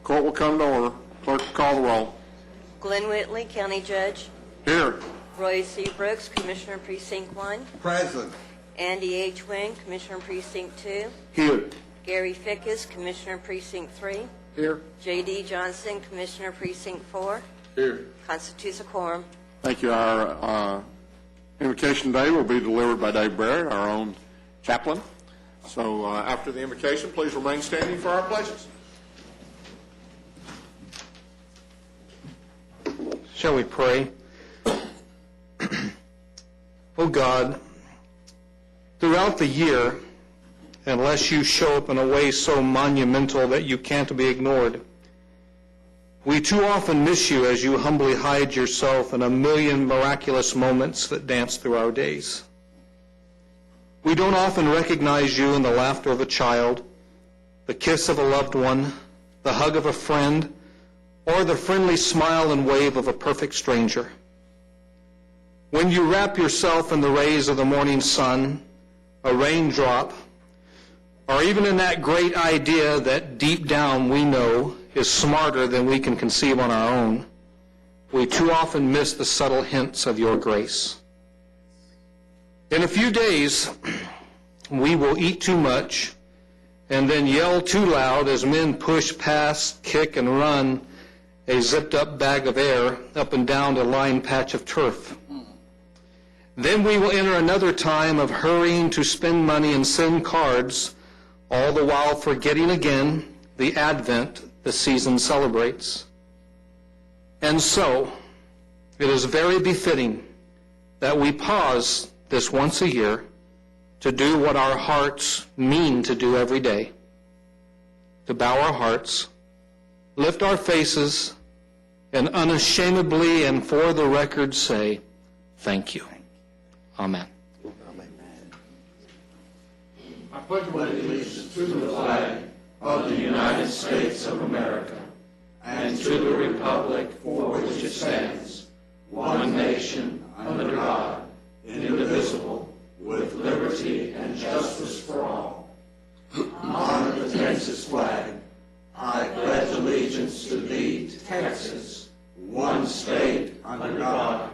Court will come to order. Clerk, call the roll. Glenn Whitley, County Judge. Here. Roy C. Brooks, Commissioner Precinct 1. Present. Andy H. Wing, Commissioner Precinct 2. Here. Gary Fickus, Commissioner Precinct 3. Here. J.D. Johnson, Commissioner Precinct 4. Here. Constitutes a quorum. Thank you. Our invocation today will be delivered by Dave Barrett, our own chaplain. So after the invocation, please remain standing for our pledges. Shall we pray? Oh God, throughout the year, unless you show up in a way so monumental that you can't be ignored, we too often miss you as you humbly hide yourself in a million miraculous moments that dance through our days. We don't often recognize you in the laughter of a child, the kiss of a loved one, the hug of a friend, or the friendly smile and wave of a perfect stranger. When you wrap yourself in the rays of the morning sun, a raindrop, or even in that great idea that deep down we know is smarter than we can conceive on our own, we too often miss the subtle hints of your grace. In a few days, we will eat too much and then yell too loud as men push past, kick, and run a zipped-up bag of air up and down a lined patch of turf. Then we will enter another time of hurrying to spend money and send cards, all the while forgetting again the Advent the season celebrates. And so, it is very befitting that we pause this once a year to do what our hearts mean to do every day, to bow our hearts, lift our faces, and unashamedly and for the record say, thank you. Amen. I pledge allegiance to the flag of the United States of America and to the republic for which it stands, one nation, under God, indivisible, with liberty and justice for all. Honor the Texas flag. I pledge allegiance to thee, Texas, one state under God,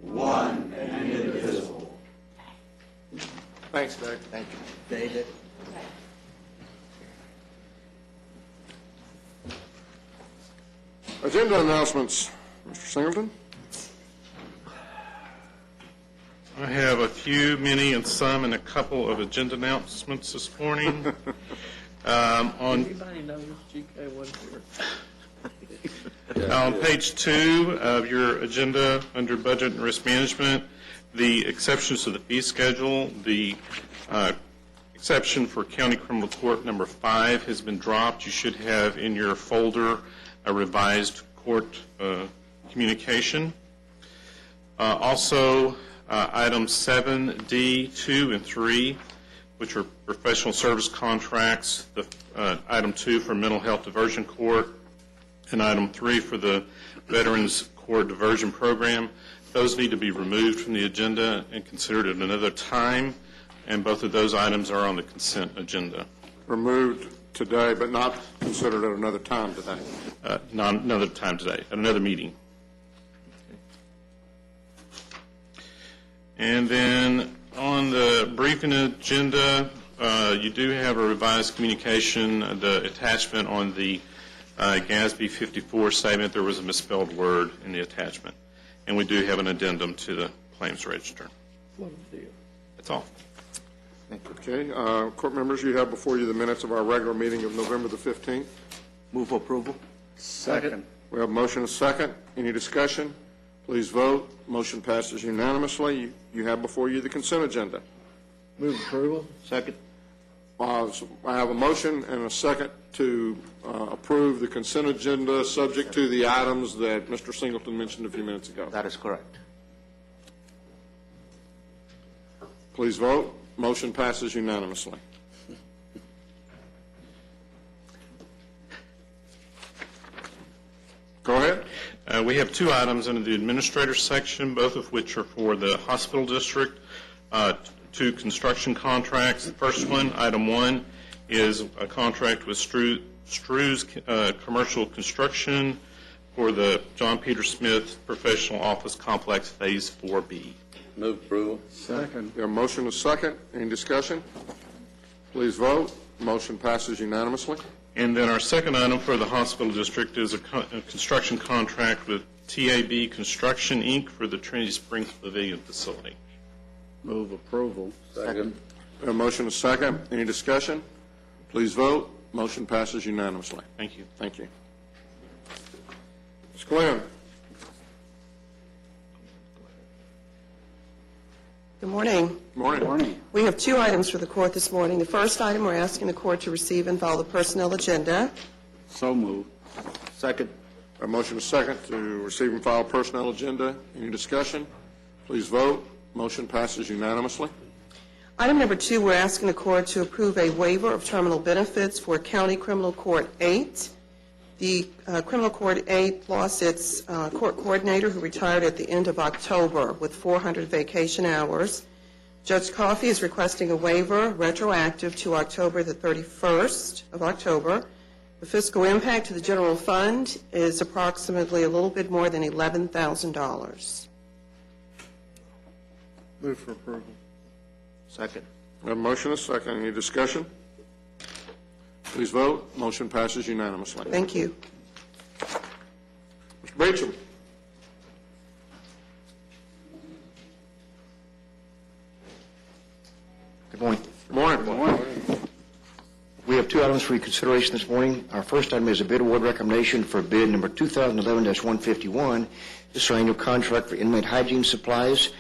one and indivisible. Thanks, Dave. Thank you, David. Agenda announcements. Mr. Singleton? I have a few, many, and some, and a couple of agenda announcements this morning. Everybody knows GK was here. On page 2 of your agenda, under Budget and Risk Management, the exceptions to the fee schedule, the exception for County Criminal Court number 5 has been dropped. You should have in your folder a revised court communication. Also, items 7D, 2, and 3, which are professional service contracts, the item 2 for Mental Health Diversion Court, and item 3 for the Veterans Court Diversion Program. Those need to be removed from the agenda and considered at another time, and both of those items are on the consent agenda. Removed today, but not considered at another time today. Not another time today, at another meeting. And then on the briefing agenda, you do have a revised communication, the attachment on the GASB 54 statement. There was a misspelled word in the attachment. And we do have an addendum to the claims register. That's all. Okay. Court members, you have before you the minutes of our regular meeting of November the 15th. Move approval. Second. We have a motion and a second. Any discussion? Please vote. Motion passes unanimously. You have before you the consent agenda. Move approval. Second. So I have a motion and a second to approve the consent agenda subject to the items that Mr. Singleton mentioned a few minutes ago. That is correct. Please vote. Motion passes unanimously. Go ahead. We have 2 items under the administrator section, both of which are for the hospital district, 2 construction contracts. The first one, item 1, is a contract with Stru's Commercial Construction for the John Peter Smith Professional Office Complex Phase 4B. Move approval. Second. We have a motion and a second. Any discussion? Please vote. Motion passes unanimously. And then our second item for the hospital district is a construction contract with TAB Construction, Inc. for the Trinity Springs Pavilion facility. Move approval. Second. We have a motion and a second. Any discussion? Please vote. Motion passes unanimously. Thank you. Thank you. Ms. Glenn. Good morning. Morning. We have two items for the court this morning. The first item, we're asking the court to receive and file the personnel agenda. So move. Second. A motion and a second to receive and file personnel agenda. Any discussion? Please vote. Motion passes unanimously. Item number two, we're asking the court to approve a waiver of terminal benefits for County Criminal Court 8. The Criminal Court 8 lost its court coordinator who retired at the end of October with 400 vacation hours. Judge Coffey is requesting a waiver retroactive to October the 31st of October. The fiscal impact to the general fund is approximately a little bit more than $11,000. Move for approval. Second. We have a motion and a second. Any discussion? Please vote. Motion passes unanimously. Thank you. Mr. Beecham. Good morning. Morning. We have two items for your consideration this morning. Our first item is a bid award recommendation for bid number 2011-151. This is our annual contract for inmate hygiene supplies.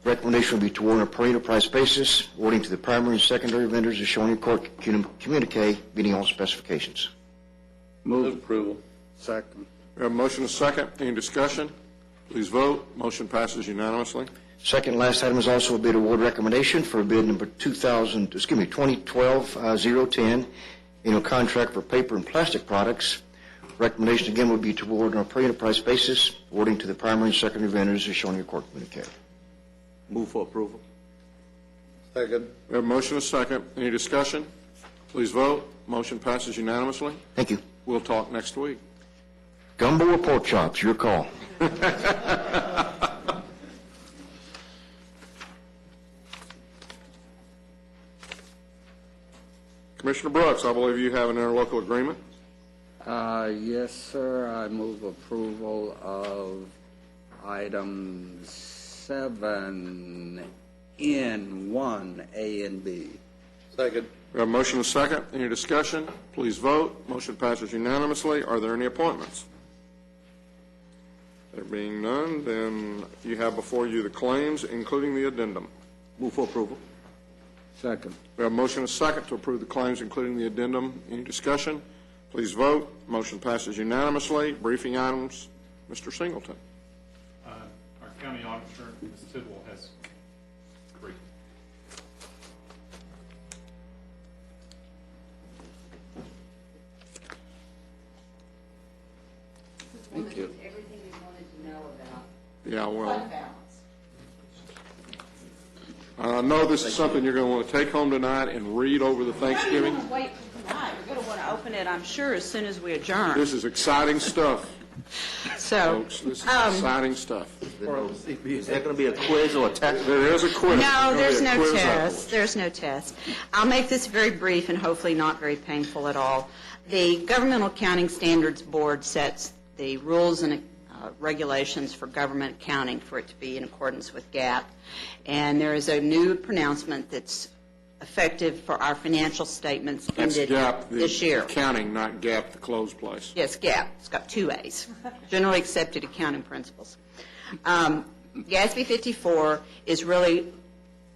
Recommendation will be to award on a per enterprise basis, awarding to the primary and secondary vendors as shown in court communique, meeting all specifications. Move approval. Second. We have a motion and a second. Any discussion? Please vote. Motion passes unanimously. Second and last item is also a bid award recommendation for bid number 2012-010, annual contract for paper and plastic products. Recommendation again would be to award on a per enterprise basis, awarding to the primary and secondary vendors as shown in your court communique. Move for approval. Second. We have a motion and a second. Any discussion? Please vote. Motion passes unanimously. Thank you. We'll talk next week. Gumbo or pork chops, your call. Commissioner Brooks, I believe you have an interlocal agreement. Yes, sir. I move approval of items 7 in 1, A and B. Second. We have a motion and a second. Any discussion? Please vote. Motion passes unanimously. Are there any appointments? There being none, then you have before you the claims, including the addendum. Move for approval. Second. We have a motion and a second to approve the claims, including the addendum. Any discussion? Please vote. Motion passes unanimously. Briefing items, Mr. Singleton. Our county auditor, Ms. Tidwell, has brief. Thank you. Everything we wanted to know about Yeah, well, fund balance. I know this is something you're going to want to take home tonight and read over the Thanksgiving. You're going to wait till tonight. You're going to want to open it, I'm sure, as soon as we adjourn. This is exciting stuff, So, folks. This is exciting stuff. Is there going to be a quiz or a test? There is a quiz. no, There's there's gonna be a no quiz test. afterwards. There's no test. I'll make this very brief and hopefully not very painful at all. The Governmental Accounting Standards Board sets the rules and regulations for government accounting for it to be in accordance with GAAP. And there is a new pronouncement that's effective for our financial statements That's ended GAAP, this the year. accounting, not GAAP, the closed place. Yes, GAAP. It's got 2 A's, Generally Accepted Accounting Principles. GASB 54 is really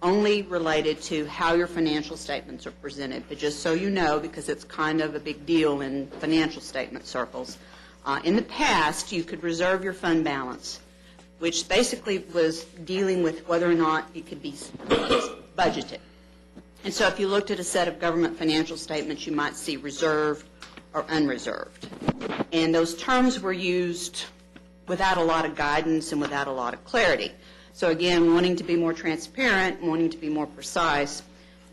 only related to how your financial statements are presented. But just so you know, because it's kind of a big deal in financial statement circles, in the past, you could reserve your fund balance, which basically was dealing with whether or not it could be budgeted. And so if you looked at a set of government financial statements, you might see reserved or unreserved. And those terms were used without a lot of guidance and without a lot of clarity. So again, wanting to be more transparent, wanting to be more precise,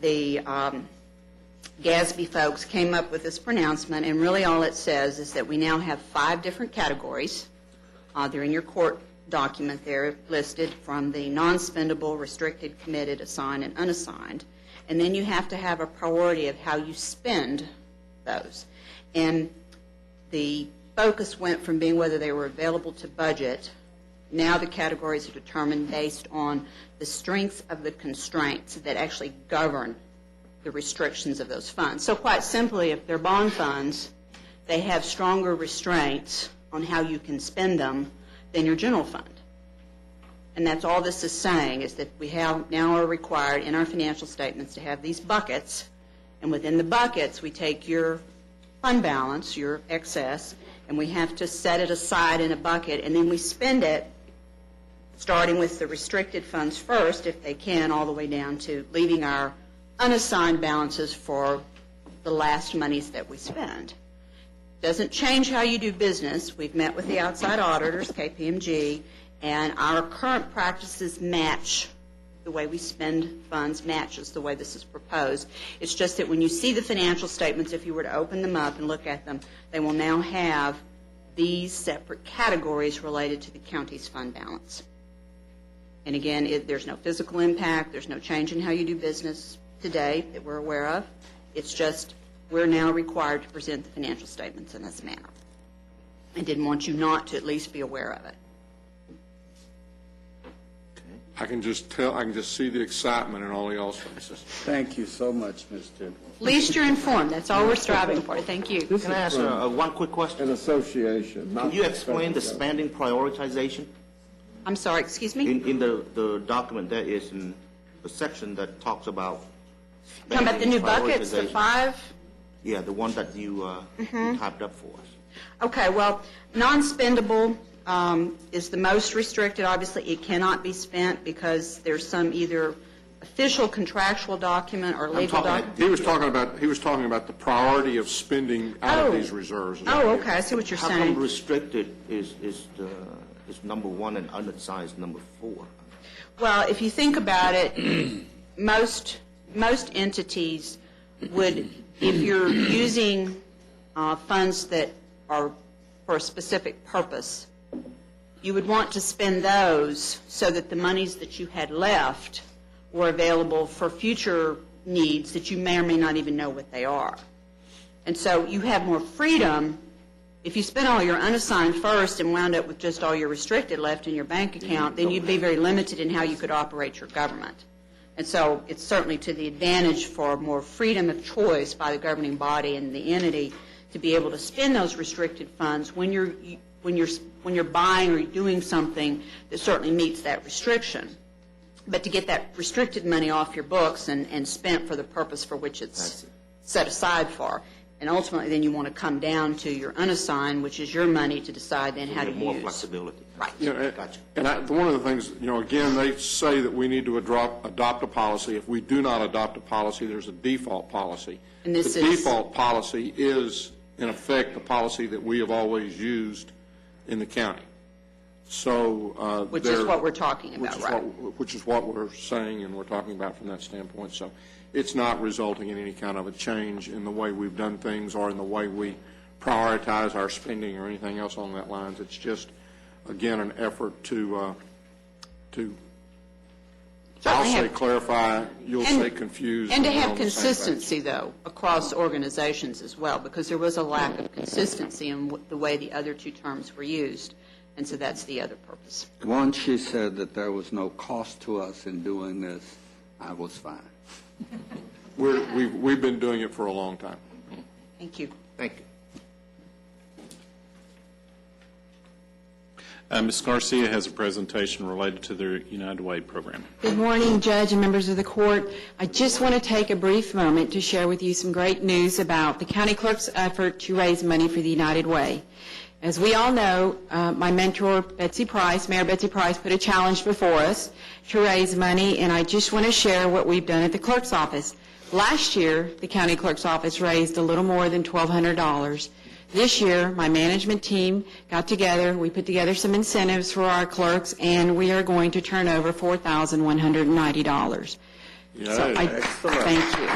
the GASB folks came up with this pronouncement, and really all it says is that we now have 5 different categories. They're in your court document there listed, from the non-spendable, restricted, committed, assigned, and unassigned. And then you have to have a priority of how you spend those. And the focus went from being whether they were available to budget. Now the categories are determined based on the strength of the constraints that actually govern the restrictions of those funds. So quite simply, if they're bond funds, they have stronger restraints on how you can spend them than your general fund. And that's all this is saying, is that we have now are required in our financial statements to have these buckets, and within the buckets we take your fund balance, your excess, and we have to set it aside in a bucket, and then we spend it starting with the restricted funds first, if they can, all the way down to leaving our unassigned balances for the last monies that we spend. Doesn't change how you do business. We've met with the outside auditors, KPMG, and our current practices match the way we spend funds, matches the way this is proposed. It's just that when you see the financial statements, if you were to open them up and look at them, they will now have these separate categories related to the county's fund balance. And again, there's no physical impact, there's no change in how you do business today that we're aware of. It's just we're now required to present the financial statements in this manner. I didn't want you not to at least be aware of it. I can just tell, I can just see the excitement in all y'all's faces. Thank you so much, Ms. Jim. At least you're informed. That's all we're striving for. Thank you. Can I ask one quick question? An association. Can you explain the spending prioritization? I'm sorry, excuse me? In the document, there is a section that talks about Talking about the new buckets, the prioritization. 5? Yeah, the one that you typed up for us. Okay, well, non-spendable is the most restricted. Obviously, it cannot be spent because there's some either official contractual document or legal document. He was talking about the priority of spending out of these reserves. Oh, okay, I see what you're How come saying. restricted is number 1 and unassigned is number 4? Well, if you think about it, most entities would, if you're using funds that are for a specific purpose, you would want to spend those so that the monies that you had left were available for future needs that you may or may not even know what they are. And so you have more freedom. If you spent all your unassigned first and wound up with just all your restricted left in your bank account, then you'd be very limited in how you could operate your government. And so it's certainly to the advantage for more freedom of choice by the governing body and the entity to be able to spend those restricted funds when you're buying or doing something that certainly meets that restriction. But to get that restricted money off your books and spent for the purpose for which it's set aside for. And ultimately, then you want to come down to your unassigned, which is your money to decide then how to use. More flexibility. Right. Gotcha. And one of the things, again, they say that we need to adopt a policy. If we do not adopt a policy, there's a default policy. And this the is- default policy is, in effect, the policy that we have always used in the county. So Which is what we're talking about, right? Which is what we're saying and we're talking about from that standpoint. So it's not resulting in any kind of a change in the way we've done things or in the way we prioritize our spending or anything else along that lines. It's just, again, an effort to I'll say clarify, you'll say confuse. And to we're have on the same page. consistency, though, across organizations as well, because there was a lack of consistency in the way the other two terms were used. And so that's the other purpose. Once she said that there was no cost to us in doing this, I was fine. We've been doing it for a long time. Thank you. Thank you. Ms. Garcia has a presentation related to their United Way program. Good morning, Judge and members of the court. I just want to take a brief moment to share with you some great news about the county clerk's effort to raise money for the United Way. As we all know, my mentor, Mayor Betsy Price, put a challenge before us to raise money, and I just want to share what we've done at the clerk's office. Last year, the county clerk's office raised a little more than $1,200. This year, my management team got together, we put together some incentives for our clerks, and we are going to turn over $4,190. So Excellent. thank you.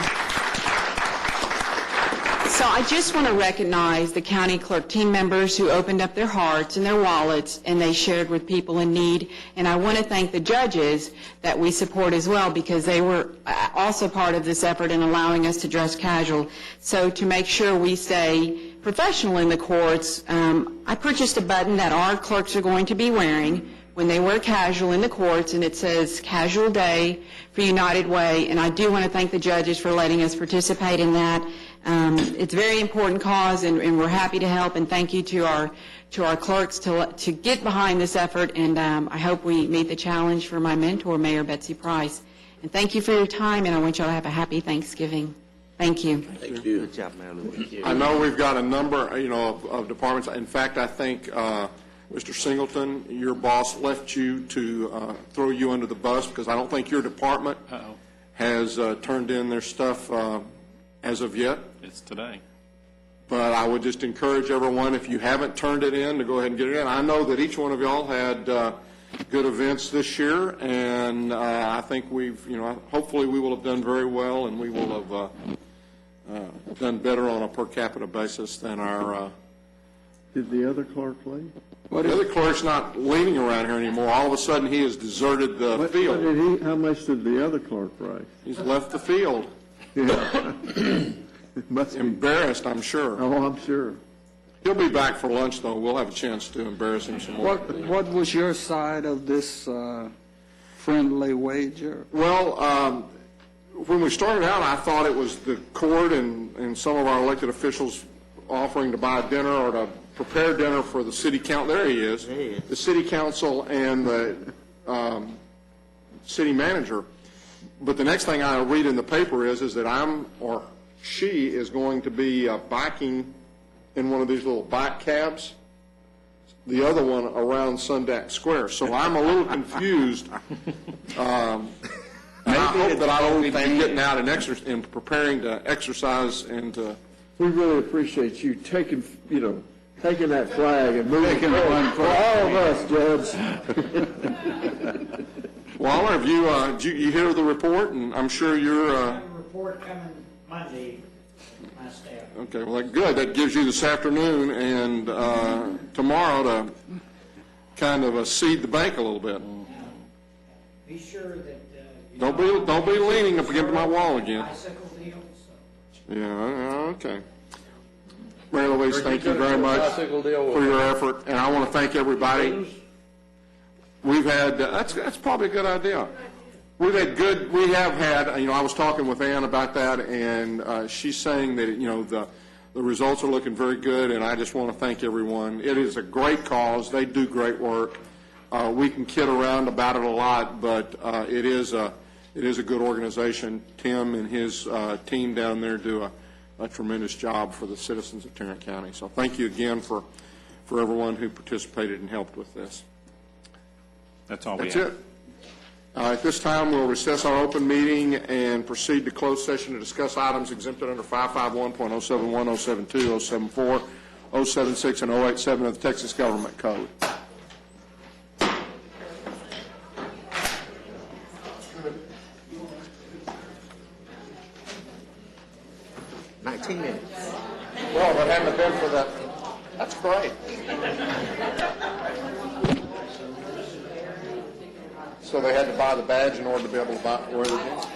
So I just want to recognize the county clerk team members who opened up their hearts and their wallets, and they shared with people in need. And I want to thank the judges that we support as well, because they were also part of this effort in allowing us to dress casual. So to make sure we stay professional in the courts, I purchased a button that our clerks are going to be wearing when they wear casual in the courts, and it says Casual Day for United Way. And I do want to thank the judges for letting us participate in that. It's a very important cause, and we're happy to help, and thank you to our clerks to get behind this effort, and I hope we meet the challenge for my mentor, Mayor Betsy Price. And thank you for your time, and I want you all to have a happy Thanksgiving. Thank you. Thank you. Good job, Marilyn. I know we've got a number, of departments. In fact, I think Mr. Singleton, your boss left you to throw you under the bus, because I don't think your department has turned in their stuff as of yet. It's today. But I would just encourage everyone, if you haven't turned it in, to go ahead and get it in. I know that each one of y'all had good events this year, and I think hopefully we will have done very well, and we will have done better on a per capita basis than our... Did the other clerk leave? The other clerk's not leaning around here anymore. All of a sudden, he has deserted the field. How much did the other clerk raise? He's left the field. Yeah. Embarrassed, I'm sure. Oh, I'm sure. He'll be back for lunch, though. We'll have a chance to embarrass him some more. What was your side of this friendly wager? Well, when we started out, I thought it was the court and some of our elected officials offering to buy dinner or to prepare dinner for the city council. There he is. The city council and the city manager. But the next thing I read in the paper is that she is going to be biking in one of these little bike cabs, the other one around Sundance Square. So I'm a little confused. I hope that I don't be getting out and preparing to exercise and to... We really appreciate you taking that flag and moving it for all of us, Judge. Well, have you hear the report? And I'm sure you're... report coming Monday, my staff. Okay, well, good. That gives you this afternoon and tomorrow to kind of seed the bank a little bit. Be sure that... Don't be leaning up against my wall again. Bicycle deal, so. Yeah, okay. Mary Louise, thank you very much for your effort, and I want to thank everybody. We've had, that's probably a good idea. We have had, I was talking with Ann about that, and she's saying that, the results are looking very good, and I just want to thank everyone. It is a great cause. They do great work. We can kid around about it a lot, but it is a good organization. Tim and his team down there do a tremendous job for the citizens of Tarrant County. So thank you again for everyone who participated and helped with this. That's all we have. That's it. At this time, we'll recess our open meeting and proceed to closed session to discuss items exempted under 551.071, 072, 074, 076, and 087 of the Texas Government Code. Well, if it hadn't been for that, that's great. So they had to buy the badge in order to be able to wear the jeans?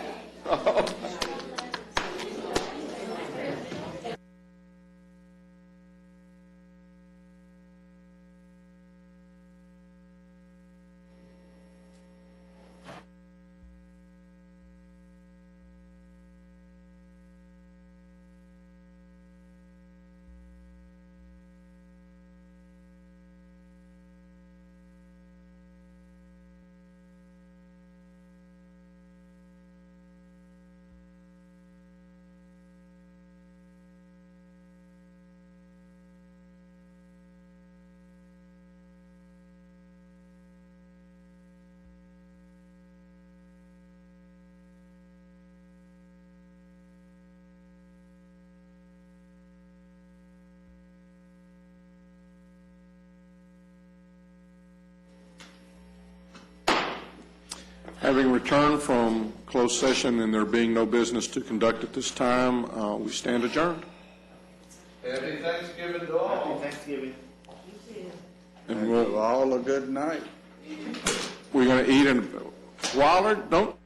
Having returned from closed session and there being no business to conduct at this time, we stand adjourned. Thanksgiving. And we'll, All a good night. we're going to eat and, Wilder, don't